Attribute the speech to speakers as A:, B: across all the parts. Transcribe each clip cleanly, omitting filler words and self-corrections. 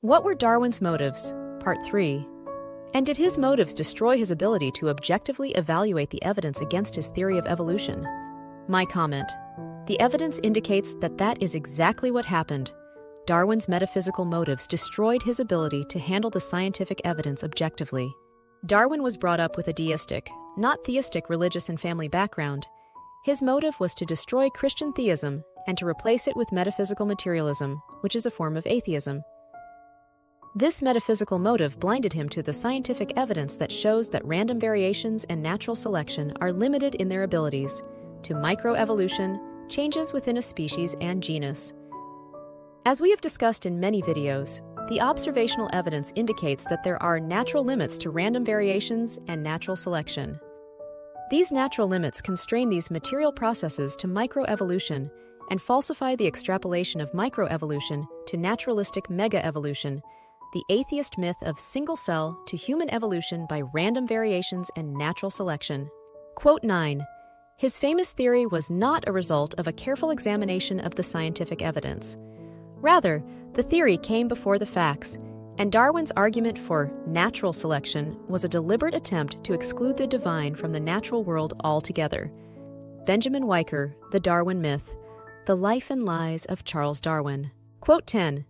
A: What were Darwin's motives? Part 3. And did his motives destroy his ability to objectively evaluate the evidence against his theory of evolution? My comment. The evidence indicates that that is exactly what happened. Darwin's metaphysical motives destroyed his ability to handle the scientific evidence objectively. Darwin was brought up with a deistic, not theistic religious and family background. His motive was to destroy Christian theism and to replace it with metaphysical materialism, which is a form of atheism. This metaphysical motive blinded him to the scientific evidence that shows that random variations and natural selection are limited in their abilities, to micro-evolution, changes within a species and genus. As we have discussed in many videos, the observational evidence indicates that there are natural limits to random variations and natural selection. These natural limits constrain these material processes to micro-evolution and falsify the extrapolation of micro-evolution to naturalistic mega-evolution, the atheist myth of single-cell to human evolution by random variations and natural selection. Quote 9. His famous theory was not a result of a careful examination of the scientific evidence. Rather, the theory came before the facts, and Darwin's argument for natural selection was a deliberate attempt to exclude the divine from the natural world altogether. Benjamin Wiker, The Darwin Myth, The Life and Lies of Charles Darwin. Quote 10.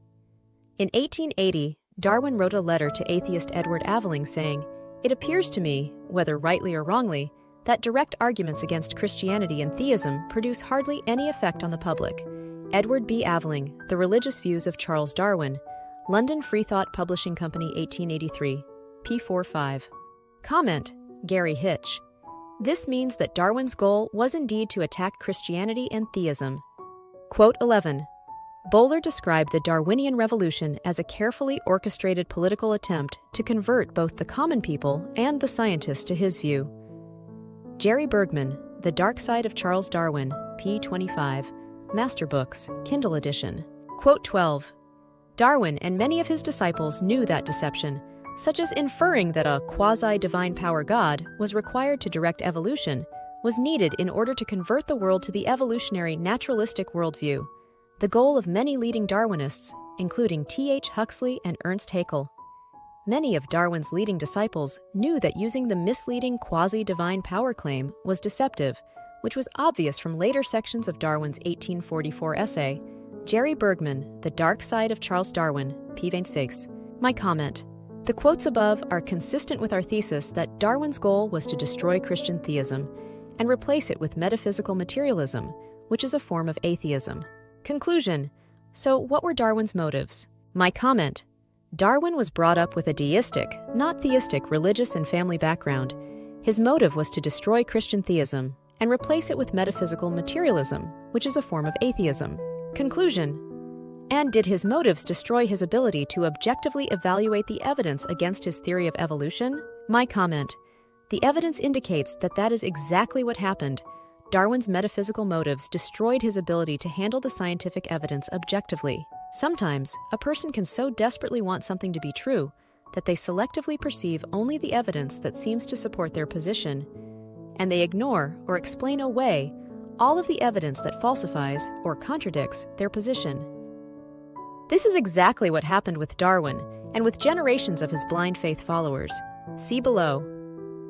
A: In 1880, Darwin wrote a letter to atheist Edward Aveling saying, "It appears to me, whether rightly or wrongly, that direct arguments against Christianity and theism produce hardly any effect on the public." Edward B. Aveling, The Religious Views of Charles Darwin, London Freethought Publishing Company, 1883, p. 45. Comment, Gary Hitch. This means that Darwin's goal was indeed to attack Christianity and theism. Quote 11. Bowler described the Darwinian Revolution as a carefully orchestrated political attempt to convert both the common people and the scientists to his view. Jerry Bergman, The Dark Side of Charles Darwin, p. 25, Master Books, Kindle edition. Quote 12. Darwin and many of his disciples knew that deception, such as inferring that a quasi-divine power God was required to direct evolution, was needed in order to convert the world to the evolutionary naturalistic worldview, the goal of many leading Darwinists, including T.H. Huxley and Ernst Haeckel. Many of Darwin's leading disciples knew that using the misleading quasi-divine power claim was deceptive, which was obvious from later sections of Darwin's 1844 essay, Jerry Bergman, The Dark Side of Charles Darwin, p. 26. My comment. The quotes above are consistent with our thesis that Darwin's goal was to destroy Christian theism and replace it with metaphysical materialism, which is a form of atheism. Conclusion. So what were Darwin's motives? My comment. Darwin was brought up with a deistic, not theistic religious and family background. His motive was to destroy Christian theism and replace it with metaphysical materialism, which is a form of atheism. Conclusion. And did his motives destroy his ability to objectively evaluate the evidence against his theory of evolution? My comment. The evidence indicates that that is exactly what happened. Darwin's metaphysical motives destroyed his ability to handle the scientific evidence objectively. Sometimes, a person can so desperately want something to be true that they selectively perceive only the evidence that seems to support their position, and they ignore or explain away all of the evidence that falsifies or contradicts their position. This is exactly what happened with Darwin and with generations of his blind faith followers. See below.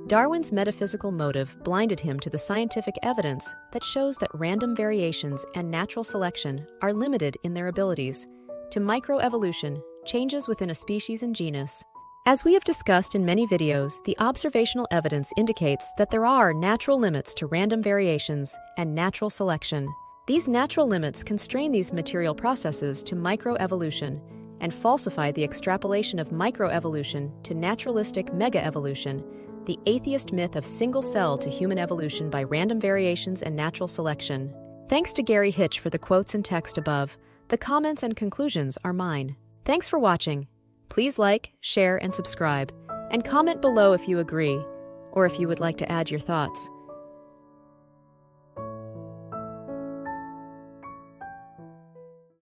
A: Darwin's metaphysical motive blinded him to the scientific evidence that shows that random variations and natural selection are limited in their abilities, to micro-evolution, changes within a species and genus. As we have discussed in many videos, the observational evidence indicates that there are natural limits to random variations and natural selection. These natural limits constrain these material processes to micro-evolution and falsify the extrapolation of micro-evolution to naturalistic mega-evolution, the atheist myth of single-cell to human evolution by random variations and natural selection. Thanks to Gary Hitch for the quotes and text above. The comments and conclusions are mine. Thanks for watching. Please like, share, and subscribe, and comment below if you agree, or if you would like to add your thoughts.